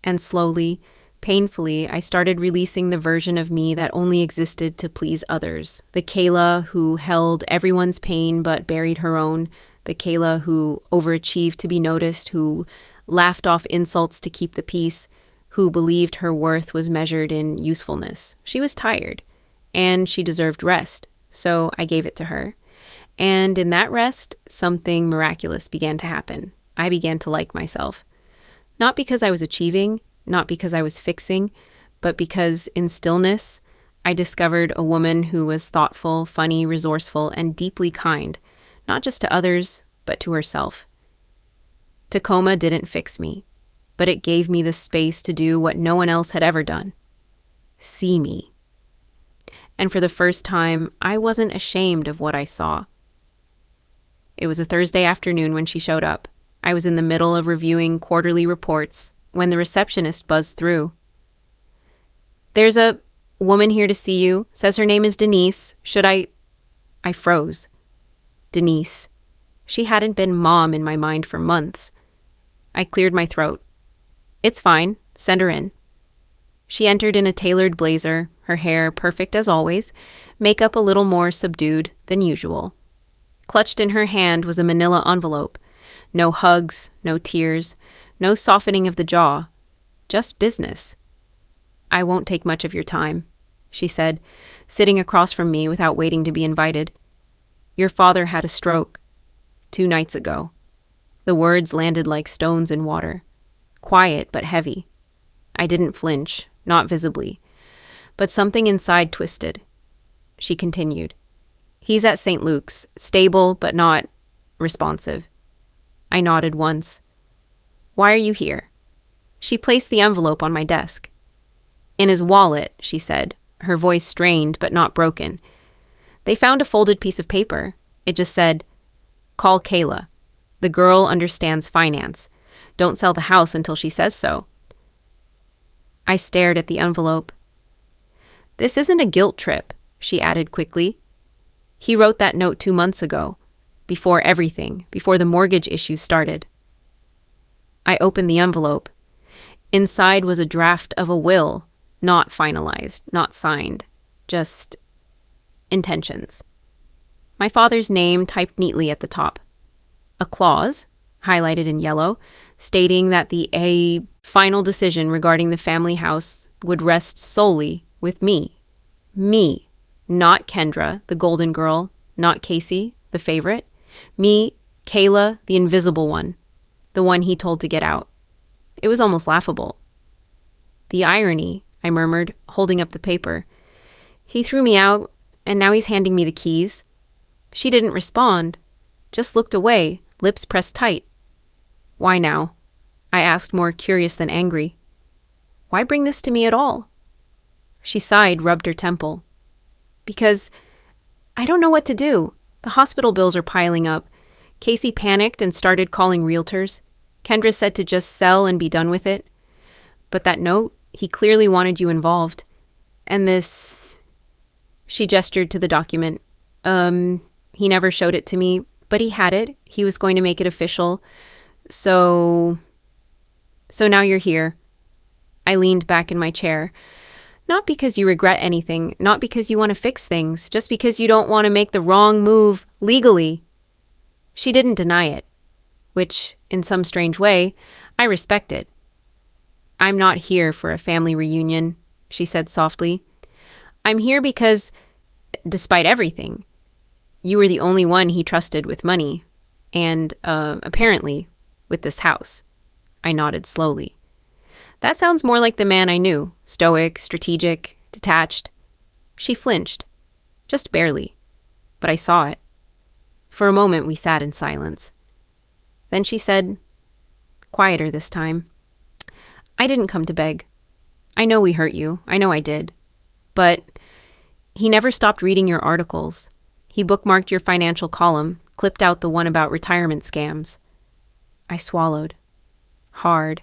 And slowly, painfully, I started releasing the version of me that only existed to please others. The Kayla who held everyone's pain but buried her own. The Kayla who overachieved to be noticed, who laughed off insults to keep the peace, who believed her worth was measured in usefulness. She was tired, and she deserved rest, so I gave it to her. And in that rest, something miraculous began to happen. I began to like myself. Not because I was achieving, not because I was fixing, but because in stillness, I discovered a woman who was thoughtful, funny, resourceful, and deeply kind, not just to others, but to herself. Tacoma didn't fix me, but it gave me the space to do what no one else had ever done. See me. And for the first time, I wasn't ashamed of what I saw. It was a Thursday afternoon when she showed up. I was in the middle of reviewing quarterly reports when the receptionist buzzed through. "There's a woman here to see you. Says her name is Denise. Should I froze. Denise. She hadn't been mom in my mind for months. I cleared my throat. "It's fine. Send her in." She entered in a tailored blazer, her hair perfect as always, makeup a little more subdued than usual. Clutched in her hand was a manila envelope. No hugs, no tears, no softening of the jaw. Just business. I won't take much of your time, she said, sitting across from me without waiting to be invited. Your father had a stroke 2 nights ago. The words landed like stones in water. Quiet but heavy. I didn't flinch, not visibly. But something inside twisted. She continued. He's at St. Luke's, stable but not responsive. I nodded once. Why are you here? She placed the envelope on my desk. In his wallet, she said, her voice strained but not broken. They found a folded piece of paper. It just said, "Call Kayla. The girl understands finance. Don't sell the house until she says so." I stared at the envelope. This isn't a guilt trip, she added quickly. He wrote that note 2 months ago, before everything, before the mortgage issues started. I opened the envelope. Inside was a draft of a will, not finalized, not signed, just intentions. My father's name typed neatly at the top. A clause, highlighted in yellow, stating that the final decision regarding the family house would rest solely with me. Me, not Kendra, the golden girl, not Casey, the favorite. Me, Kayla, the invisible one, the one he told to get out. It was almost laughable. The irony, I murmured, holding up the paper. He threw me out, and now he's handing me the keys. She didn't respond, just looked away, lips pressed tight. Why now? I asked, more curious than angry. Why bring this to me at all? She sighed, rubbed her temple. Because I don't know what to do. The hospital bills are piling up. Casey panicked and started calling realtors. Kendra said to just sell and be done with it. But that note, he clearly wanted you involved. And this... She gestured to the document. He never showed it to me, but he had it. He was going to make it official. So now you're here. I leaned back in my chair. Not because you regret anything, not because you want to fix things, just because you don't want to make the wrong move legally. She didn't deny it, which, in some strange way, I respected. I'm not here for a family reunion, she said softly. I'm here because, despite everything, you were the only one he trusted with money, and, apparently, with this house. I nodded slowly. That sounds more like the man I knew, stoic, strategic, detached. She flinched, just barely, but I saw it. For a moment we sat in silence. Then she said, quieter this time, I didn't come to beg. I know we hurt you, I know I did. But he never stopped reading your articles. He bookmarked your financial column, clipped out the one about retirement scams. I swallowed. Hard.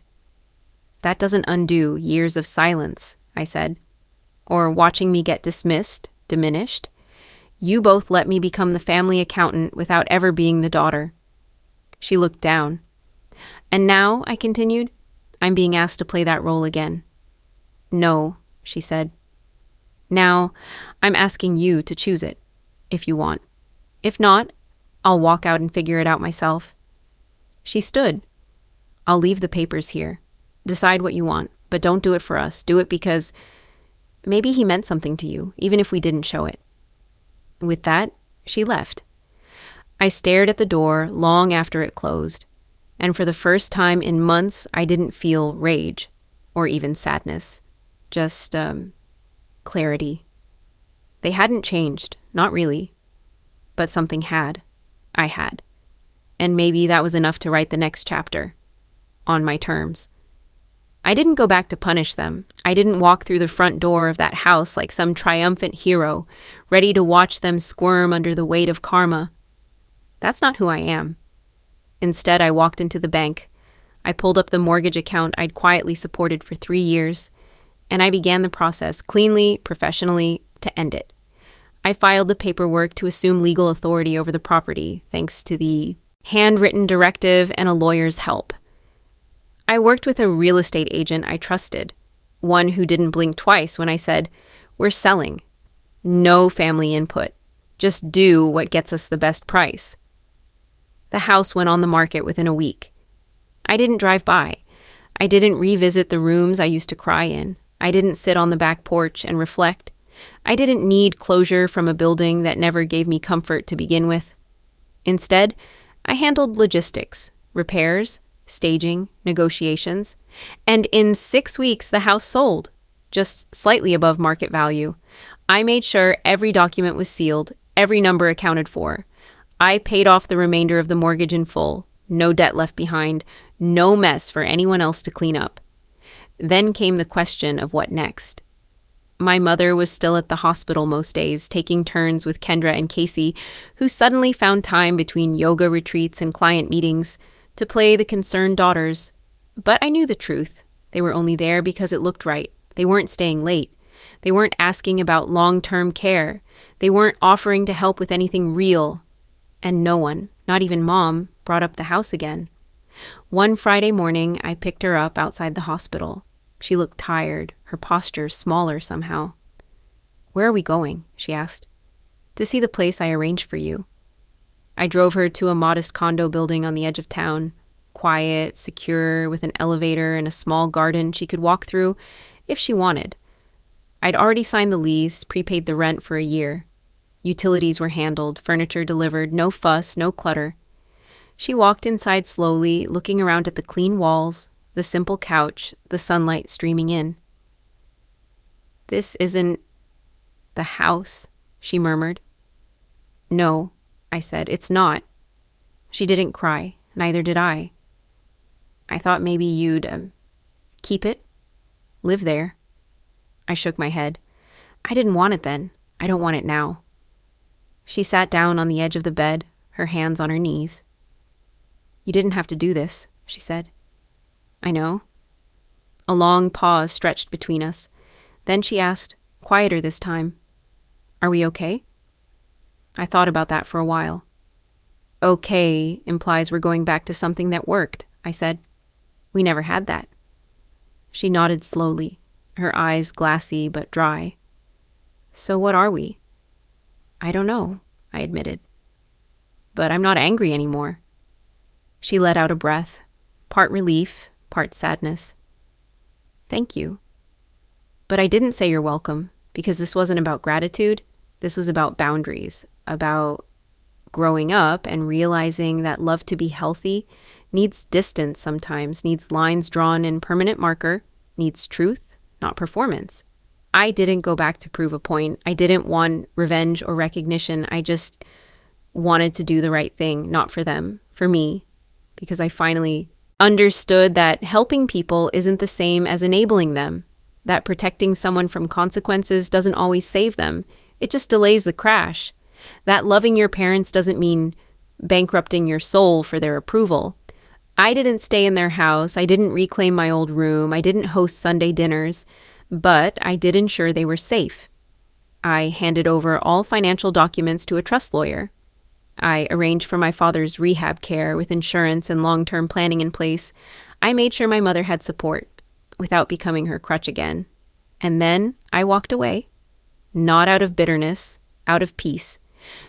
That doesn't undo years of silence, I said. Or watching me get dismissed, diminished. You both let me become the family accountant without ever being the daughter. She looked down. And now, I continued, I'm being asked to play that role again. No, she said. Now, I'm asking you to choose it, if you want. If not, I'll walk out and figure it out myself. She stood. I'll leave the papers here. Decide what you want, but don't do it for us. Do it because maybe he meant something to you, even if we didn't show it. With that, she left. I stared at the door long after it closed, and for the first time in months, I didn't feel rage or even sadness, just clarity. They hadn't changed, not really, but something had. I had. And maybe that was enough to write the next chapter, on my terms. I didn't go back to punish them. I didn't walk through the front door of that house like some triumphant hero, ready to watch them squirm under the weight of karma. That's not who I am. Instead, I walked into the bank. I pulled up the mortgage account I'd quietly supported for 3 years, and I began the process, cleanly, professionally, to end it. I filed the paperwork to assume legal authority over the property, thanks to the handwritten directive and a lawyer's help. I worked with a real estate agent I trusted, one who didn't blink twice when I said, we're selling. No family input. Just do what gets us the best price. The house went on the market within a week. I didn't drive by. I didn't revisit the rooms I used to cry in. I didn't sit on the back porch and reflect. I didn't need closure from a building that never gave me comfort to begin with. Instead, I handled logistics, repairs, staging, negotiations, and in 6 weeks the house sold, just slightly above market value. I made sure every document was sealed, every number accounted for. I paid off the remainder of the mortgage in full, no debt left behind, no mess for anyone else to clean up. Then came the question of what next. My mother was still at the hospital most days, taking turns with Kendra and Casey, who suddenly found time between yoga retreats and client meetings to play the concerned daughters. But I knew the truth. They were only there because it looked right. They weren't staying late. They weren't asking about long-term care. They weren't offering to help with anything real. And no one, not even Mom, brought up the house again. One Friday morning, I picked her up outside the hospital. She looked tired, her posture smaller somehow. "Where are we going?" she asked. "To see the place I arranged for you." I drove her to a modest condo building on the edge of town, quiet, secure, with an elevator and a small garden she could walk through if she wanted. I'd already signed the lease, prepaid the rent for a year. Utilities were handled, furniture delivered, no fuss, no clutter. She walked inside slowly, looking around at the clean walls, the simple couch, the sunlight streaming in. "This isn't the house," she murmured. "No," I said, "it's not." She didn't cry. Neither did I. "I thought maybe you'd keep it, live there." I shook my head. "I didn't want it then. I don't want it now." She sat down on the edge of the bed, her hands on her knees. "You didn't have to do this," she said. "I know." A long pause stretched between us. Then she asked, quieter this time, "Are we okay?" I thought about that for a while. "Okay" implies we're going back to something that worked, I said. "We never had that." She nodded slowly, her eyes glassy but dry. "So what are we?" "I don't know," I admitted. "But I'm not angry anymore." She let out a breath, part relief, part sadness. "Thank you." But I didn't say you're welcome, because this wasn't about gratitude. This was about boundaries, about growing up and realizing that love to be healthy needs distance sometimes, needs lines drawn in permanent marker, needs truth, not performance. I didn't go back to prove a point. I didn't want revenge or recognition. I just wanted to do the right thing, not for them, for me, because I finally understood that helping people isn't the same as enabling them, that protecting someone from consequences doesn't always save them. It just delays the crash. That loving your parents doesn't mean bankrupting your soul for their approval. I didn't stay in their house. I didn't reclaim my old room. I didn't host Sunday dinners, but I did ensure they were safe. I handed over all financial documents to a trust lawyer. I arranged for my father's rehab care with insurance and long-term planning in place. I made sure my mother had support without becoming her crutch again. And then I walked away, not out of bitterness, out of peace,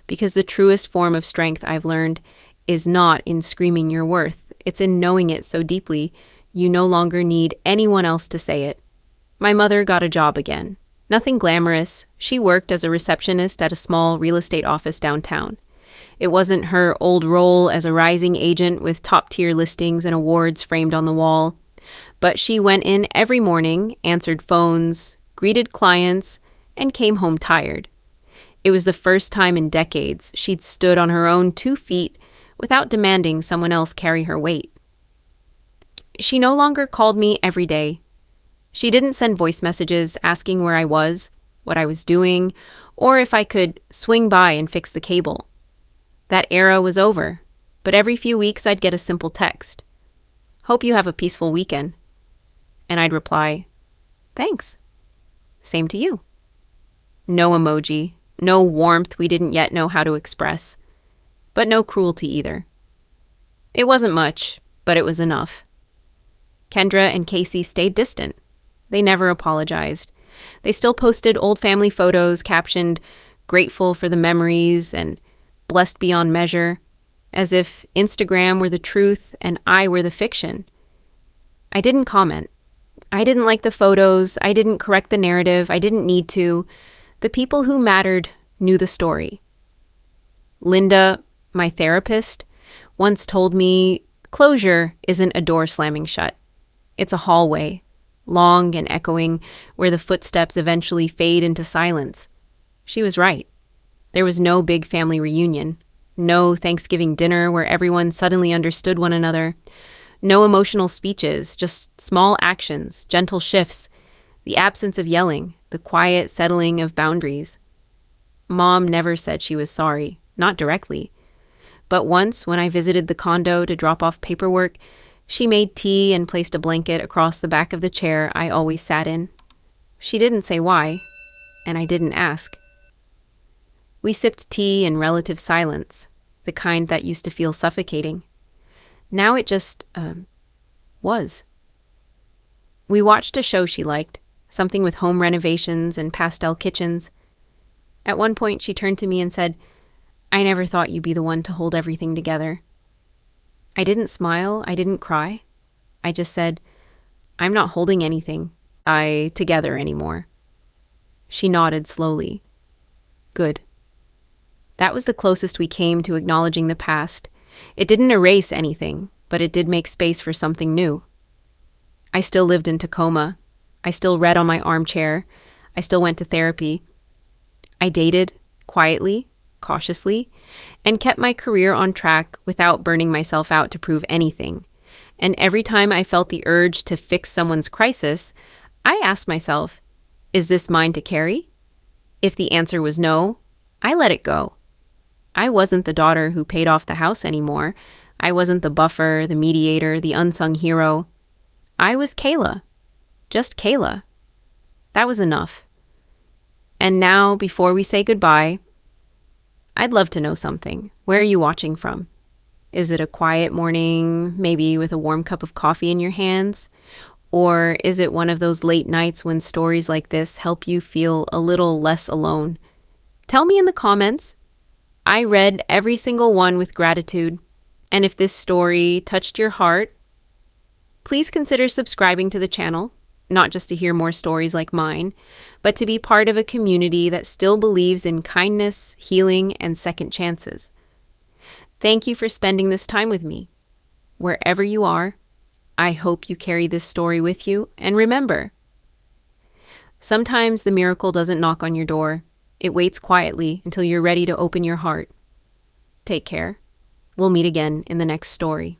because the truest form of strength I've learned is not in screaming your worth. It's in knowing it so deeply you no longer need anyone else to say it. My mother got a job again. Nothing glamorous. She worked as a receptionist at a small real estate office downtown. It wasn't her old role as a rising agent with top-tier listings and awards framed on the wall. But she went in every morning, answered phones, greeted clients, and came home tired. It was the first time in decades she'd stood on her own 2 feet without demanding someone else carry her weight. She no longer called me every day. She didn't send voice messages asking where I was, what I was doing, or if I could swing by and fix the cable. That era was over, but every few weeks I'd get a simple text. "Hope you have a peaceful weekend." And I'd reply, "Thanks. Same to you." No emoji, no warmth we didn't yet know how to express, but no cruelty either. It wasn't much, but it was enough. Kendra and Casey stayed distant. They never apologized. They still posted old family photos captioned, "Grateful for the memories" and "Blessed beyond measure," as if Instagram were the truth and I were the fiction. I didn't comment. I didn't like the photos. I didn't correct the narrative. I didn't need to. The people who mattered knew the story. Linda, my therapist, once told me closure isn't a door slamming shut. It's a hallway, long and echoing, where the footsteps eventually fade into silence. She was right. There was no big family reunion, no Thanksgiving dinner where everyone suddenly understood one another, no emotional speeches, just small actions, gentle shifts, the absence of yelling, the quiet settling of boundaries. Mom never said she was sorry, not directly. But once, when I visited the condo to drop off paperwork, she made tea and placed a blanket across the back of the chair I always sat in. She didn't say why, and I didn't ask. We sipped tea in relative silence, the kind that used to feel suffocating. Now it just, was. We watched a show she liked, something with home renovations and pastel kitchens. At one point, she turned to me and said, "I never thought you'd be the one to hold everything together." I didn't smile, I didn't cry. I just said, "I'm not holding anything together anymore." She nodded slowly. Good. That was the closest we came to acknowledging the past. It didn't erase anything, but it did make space for something new. I still lived in Tacoma. I still read on my armchair. I still went to therapy. I dated, quietly, cautiously, and kept my career on track without burning myself out to prove anything. And every time I felt the urge to fix someone's crisis, I asked myself, is this mine to carry? If the answer was no, I let it go. I wasn't the daughter who paid off the house anymore. I wasn't the buffer, the mediator, the unsung hero. I was Kayla. Just Kayla. That was enough. And now, before we say goodbye, I'd love to know something. Where are you watching from? Is it a quiet morning, maybe with a warm cup of coffee in your hands? Or is it one of those late nights when stories like this help you feel a little less alone? Tell me in the comments. I read every single one with gratitude. And if this story touched your heart, please consider subscribing to the channel, not just to hear more stories like mine, but to be part of a community that still believes in kindness, healing, and second chances. Thank you for spending this time with me. Wherever you are, I hope you carry this story with you, and remember, sometimes the miracle doesn't knock on your door. It waits quietly until you're ready to open your heart. Take care. We'll meet again in the next story.